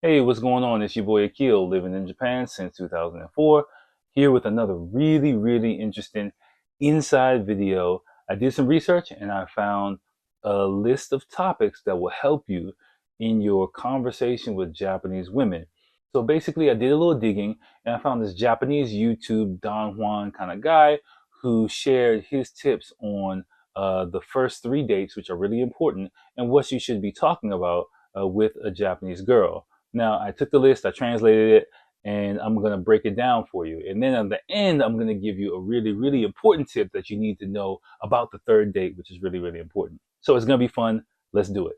Hey, what's going on? It's your boy Akil, living in Japan since 2004, here with another really interesting inside video. I did some research and I found a list of topics that will help you in your conversation with Japanese women. So basically, I did a little digging and I found this Japanese YouTube Don Juan kind of guy who shared his tips on the first three dates, which are really important, and what you should be talking about with a Japanese girl. Now, I took the list, I translated it, and I'm going to break it down for you. And then at the end, I'm going to give you a really important tip that you need to know about the third date, which is really important. So it's going to be fun. Let's do it.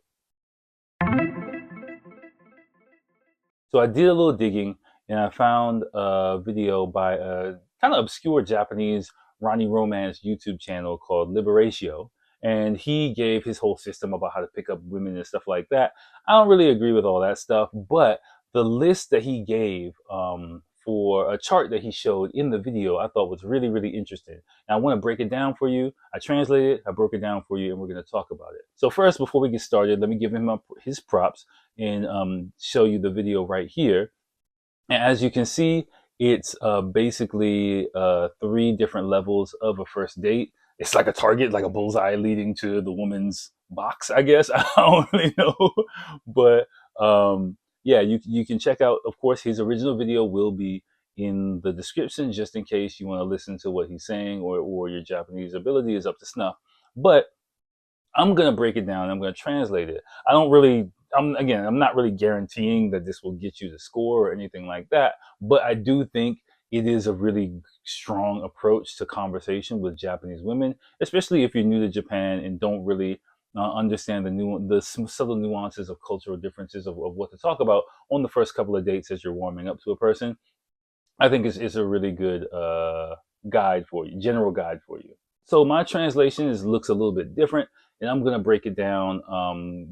So I did a little digging and I found a video by a kind of obscure Japanese Ronnie Romance YouTube channel called Liberatio. And he gave his whole system about how to pick up women and stuff like that. I don't really agree with all that stuff, but the list that he gave for a chart that he showed in the video, I thought was really interesting. And I want to break it down for you. I translated it, I broke it down for you, and we're going to talk about it. So first, before we get started, let me give him his props and show you the video right here. And as you can see, it's basically three different levels of a first date. It's like a target, like a bullseye leading to the woman's box, I guess. I don't really know. But yeah, you can check out, of course, his original video will be in the description just in case you want to listen to what he's saying or your Japanese ability is up to snuff. But I'm going to break it down. I'm going to translate it. I'm not really guaranteeing that this will get you the score or anything like that, but I do think it is a really strong approach to conversation with Japanese women, especially if you're new to Japan and don't really understand the subtle nuances of cultural differences of what to talk about on the first couple of dates as you're warming up to a person. I think it's a really good guide for you, general guide for you. So my translation looks a little bit different, and I'm going to break it down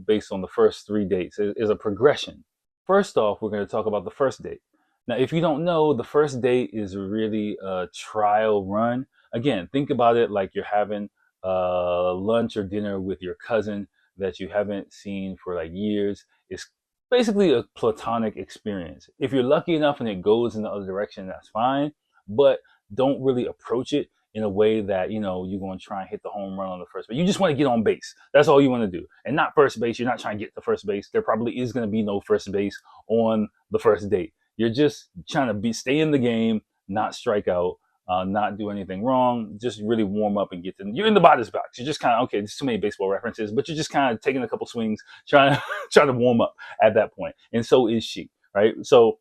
based on the first three dates. Is a progression. First off, we're going to talk about the first date. Now, if you don't know, the first date is really a trial run. Again, think about it like you're having lunch or dinner with your cousin that you haven't seen for like years. It's basically a platonic experience. If you're lucky enough and it goes in the other direction, that's fine. But don't really approach it in a way that you're going to try and hit the home run on the first base. You just want to get on base. That's all you want to do, and not first base. You're not trying to get to first base. There probably is going to be no first base on the first date. You're just trying to stay in the game, not strike out, not do anything wrong. Just really warm up and get to. You're in the batter's box. You're just kind of okay. There's too many baseball references, but you're just kind of taking a couple swings, trying to trying to warm up at that point. And so is she, right? So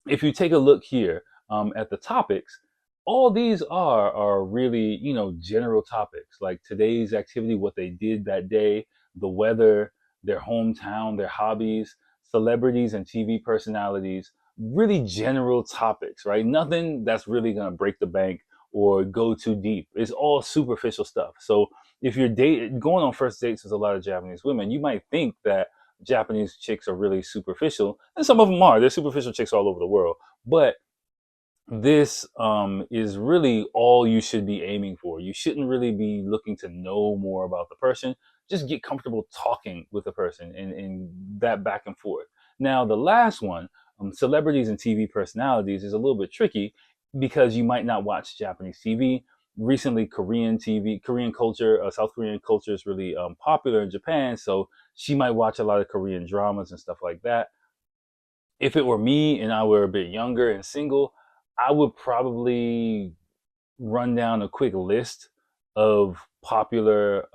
if you take a look here at the topics, all these are really general topics like today's activity, what they did that day, the weather, their hometown, their hobbies, celebrities and TV personalities. Really general topics, right? Nothing that's really gonna break the bank or go too deep. It's all superficial stuff. So if you're going on first dates with a lot of Japanese women, you might think that Japanese chicks are really superficial, and some of them are. There's superficial chicks all over the world, but this is really all you should be aiming for. You shouldn't really be looking to know more about the person. Just get comfortable talking with the person and that back and forth. Now, the last one, celebrities and TV personalities, is a little bit tricky because you might not watch Japanese TV. Recently, Korean TV, Korean culture, South Korean culture is really popular in Japan. So she might watch a lot of Korean dramas and stuff like that. If it were me and I were a bit younger and single, I would probably run down a quick list of popular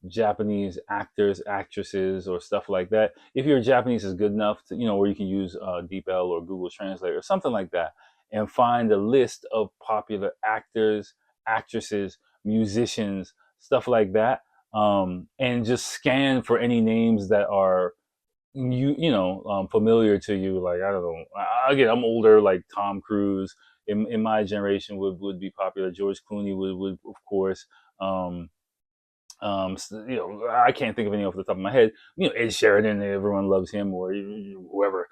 Japanese actors, actresses, or stuff like that. If your Japanese is good enough to, where you can use DeepL or Google Translate or something like that, and find a list of popular actors, actresses, musicians, stuff like that, and just scan for any names that are familiar to you. Like, I don't know, again, I'm older, like Tom Cruise in my generation would be popular. George Clooney would of course. I can't think of any off the top of my head. Ed Sheridan, everyone loves him, or whoever.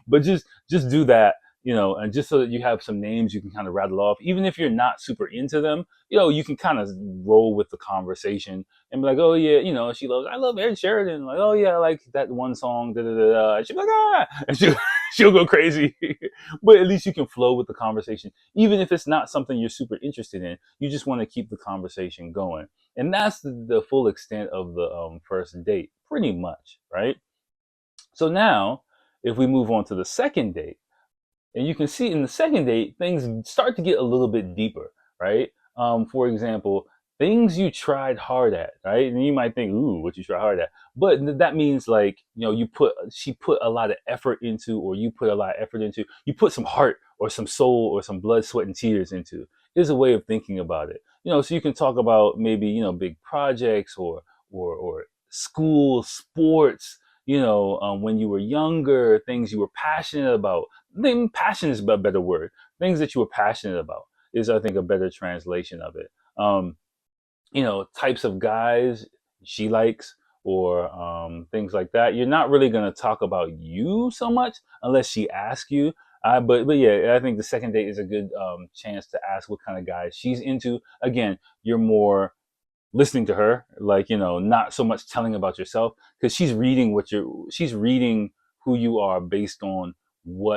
But just do that. and just so that you have some names you can kind of rattle off, even if you're not super into them, you can kind of roll with the conversation and be like, oh yeah, I love Ed Sheridan. Like, oh yeah, I like that one song, da da da da. She'll be like, ah, and she'll go crazy. But at least you can flow with the conversation, even if it's not something you're super interested in. You just want to keep the conversation going, and that's the full extent of the first date, pretty much, right? So now, if we move on to the second date, and you can see in the second date, things start to get a little bit deeper, right? For example, things you tried hard at, right? And you might think, ooh, what you try hard at? But that means like, she put a lot of effort into, or you put a lot of effort into, you put some heart or some soul or some blood, sweat, and tears into, is a way of thinking about it. So you can talk about maybe, big projects or school, sports, when you were younger, things you were passionate about. I think passion is a better word. Things that you were passionate about is, I think, a better translation of it. Types of guys she likes, or things like that. You're not really going to talk about you so much unless she asks you. But yeah, I think the second date is a good chance to ask what kind of guys she's into. Again, you're more listening to her, like, not so much telling about yourself, because she's reading who you are based on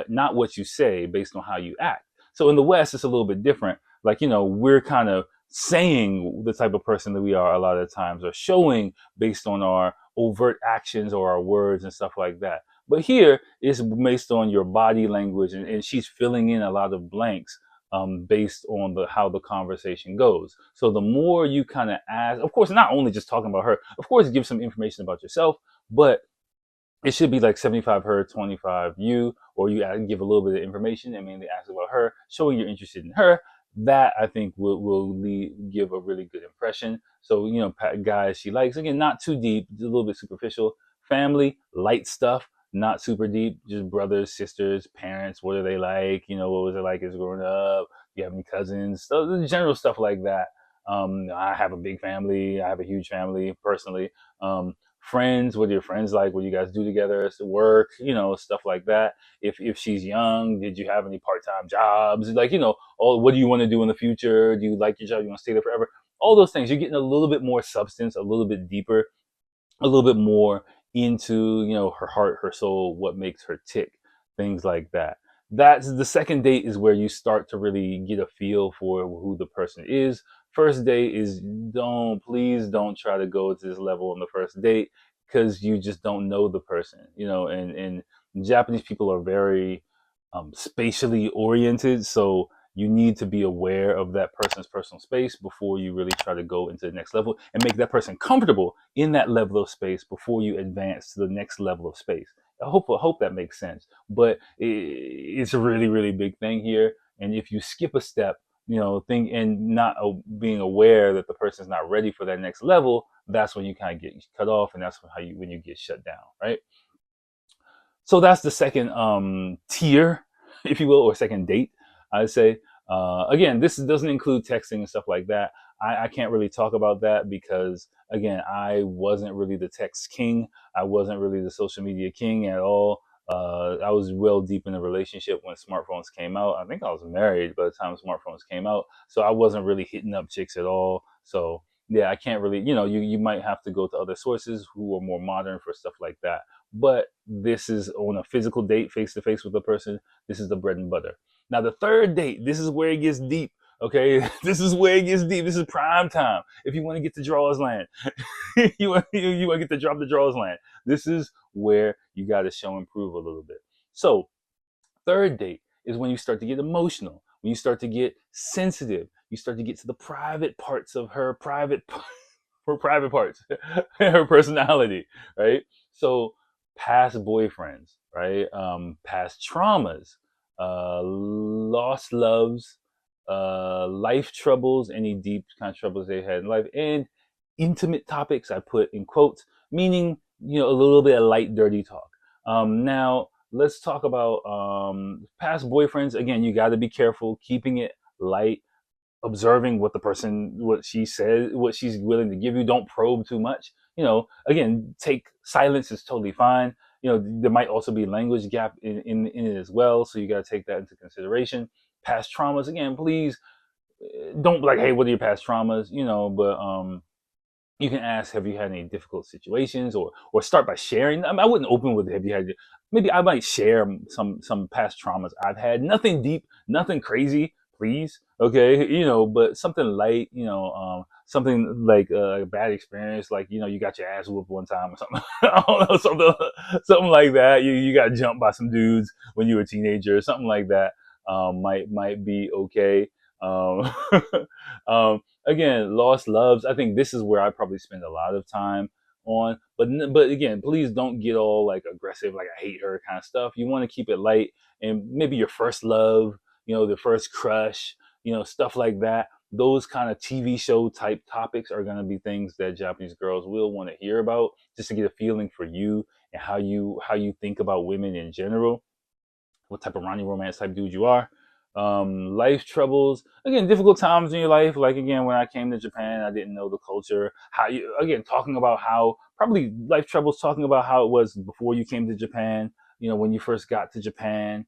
not what you say, based on how you act. So in the West, it's a little bit different. Like, we're kind of saying the type of person that we are a lot of the times, or showing based on our overt actions or our words and stuff like that. But here it's based on your body language, and she's filling in a lot of blanks based on how the conversation goes. So the more you kind of ask, of course, not only just talking about her, of course, give some information about yourself, but it should be like 75 her, 25 you, or you give a little bit of information and mainly ask about her, showing you're interested in her. That, I think, will give a really good impression. So, guys she likes, again, not too deep, a little bit superficial. Family, light stuff, not super deep, just brothers, sisters, parents, what are they like? What was it like as growing up? Do you have any cousins? So, general stuff like that. I have a big family. I have a huge family personally. Friends, what are your friends like? What do you guys do together? Work, stuff like that. If she's young, did you have any part-time jobs? Like, what do you want to do in the future? Do you like your job? You want to stay there forever? All those things. You're getting a little bit more substance, a little bit deeper, a little bit more into, her heart, her soul, what makes her tick, things like that. That's the second date, is where you start to really get a feel for who the person is. First date is, please don't try to go to this level on the first date, because you just don't know the person, and Japanese people are very spatially oriented. So you need to be aware of that person's personal space before you really try to go into the next level, and make that person comfortable in that level of space before you advance to the next level of space. I hope that makes sense. But it's a really, really big thing here. And if you skip a step, think, and not being aware that the person's not ready for that next level, that's when you kind of get cut off, and that's when you get shut down, right? So that's the second tier, if you will, or second date, I'd say. Again, this doesn't include texting and stuff like that. I can't really talk about that because, again, I wasn't really the text king. I wasn't really the social media king at all. I was well deep in a relationship when smartphones came out. I think I was married by the time smartphones came out. So I wasn't really hitting up chicks at all. So yeah, I can't really, you might have to go to other sources who are more modern for stuff like that. But this is on a physical date, face to face with the person. This is the bread and butter. Now, the third date, this is where it gets deep. Okay, this is where it gets deep. This is prime time. If you want to get to draws land, you want to get to drop the draws land. This is where you got to show and prove a little bit. So, third date is when you start to get emotional, when you start to get sensitive, you start to get to the private parts of her private parts, her personality, right? So past boyfriends, right? Past traumas, lost loves, life troubles, any deep kind of troubles they had in life, and intimate topics. I put in quotes, meaning, a little bit of light, dirty talk. Now, let's talk about past boyfriends. Again, you got to be careful keeping it light, observing what she says, what she's willing to give you. Don't probe too much. Again, take silence is totally fine. there might also be language gap in it as well. So you got to take that into consideration. Past traumas, again, please don't be like, hey, what are your past traumas? But you can ask, have you had any difficult situations, or start by sharing. I wouldn't open with, have you had, maybe I might share some past traumas I've had. Nothing deep, nothing crazy, please. Okay, but something light, something like a bad experience, like, you got your ass whooped one time or something. I don't know, something like that. You got jumped by some dudes when you were a teenager, something like that. Might be okay. Um, Again, lost loves. I think this is where I probably spend a lot of time on. But again, please don't get all like aggressive, like I hate her kind of stuff. You want to keep it light, and maybe your first love, the first crush, stuff like that. Those kind of TV show type topics are going to be things that Japanese girls will want to hear about, just to get a feeling for you and how you think about women in general, what type of Ronnie romance type dude you are. Life troubles, again, difficult times in your life. Like, again, when I came to Japan, I didn't know the culture. How you, again, talking about how, probably life troubles, talking about how it was before you came to Japan, when you first got to Japan,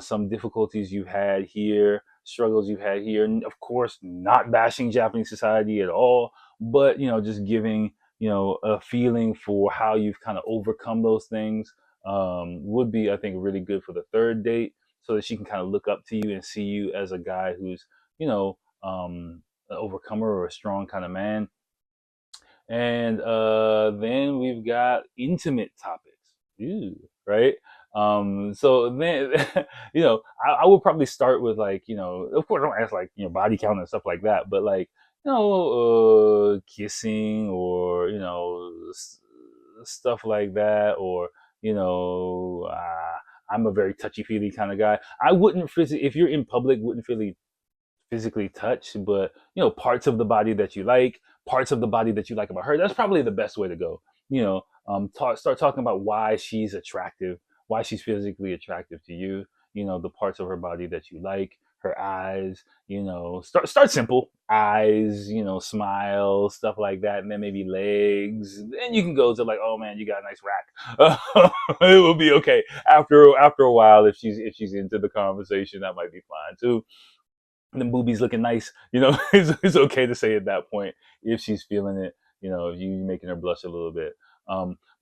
some difficulties you had here, struggles you had here. And of course, not bashing Japanese society at all, but, just giving, a feeling for how you've kind of overcome those things, would be, I think, really good for the third date, so that she can kind of look up to you and see you as a guy who's, an overcomer or a strong kind of man. And then we've got intimate topics. Ooh, right? So then, I would probably start with, like, of course, I don't ask like, body count and stuff like that, but like, kissing, or, stuff like that, or, you know, uh, I'm a very touchy feely kind of guy. I wouldn't if you're in public, wouldn't really physically touch, but, parts of the body that you like, parts of the body that you like about her. That's probably the best way to go. Start talking about why she's attractive, why she's physically attractive to you. The parts of her body that you like, her eyes. Start simple. Eyes, smile, stuff like that, and then maybe legs. Then you can go to, like, oh man, you got a nice rack. It will be okay after a while. If she's into the conversation, that might be fine too. The boobies looking nice, it's okay to say at that point, if she's feeling it, if you making her blush a little bit.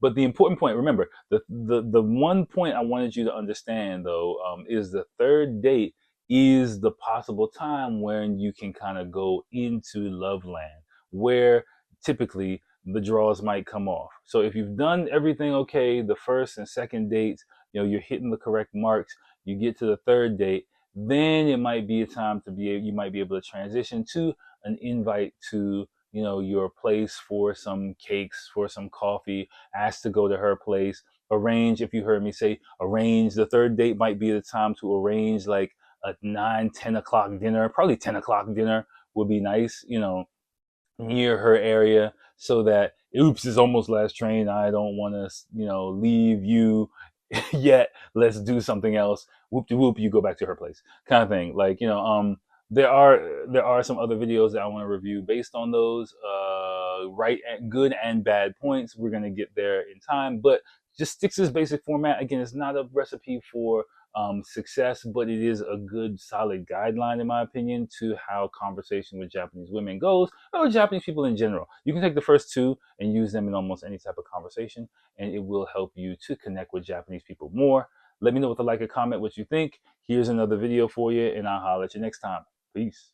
But the important point, remember, the one point I wanted you to understand, though, is the third date is the possible time when you can kind of go into love land, where typically the draws might come off. So if you've done everything okay, the first and second dates, you're hitting the correct marks, you get to the third date, then it might be a time you might be able to transition to an invite to, your place for some cakes, for some coffee, ask to go to her place, arrange, if you heard me say arrange, the third date might be the time to arrange like a 9-10 o'clock dinner. Probably 10 o'clock dinner would be nice, near her area, so that, oops, it's almost last train, I don't want to, leave you yet, let's do something else, whoop de whoop, you go back to her place, kind of thing. Like, there are some other videos that I want to review based on those, right, and good and bad points. We're going to get there in time, but just stick to this basic format. Again, it's not a recipe for success, but it is a good, solid guideline, in my opinion, to how conversation with Japanese women goes, or Japanese people in general. You can take the first two and use them in almost any type of conversation, and it will help you to connect with Japanese people more. Let me know with a like or comment what you think. Here's another video for you, and I'll holler at you next time. Peace.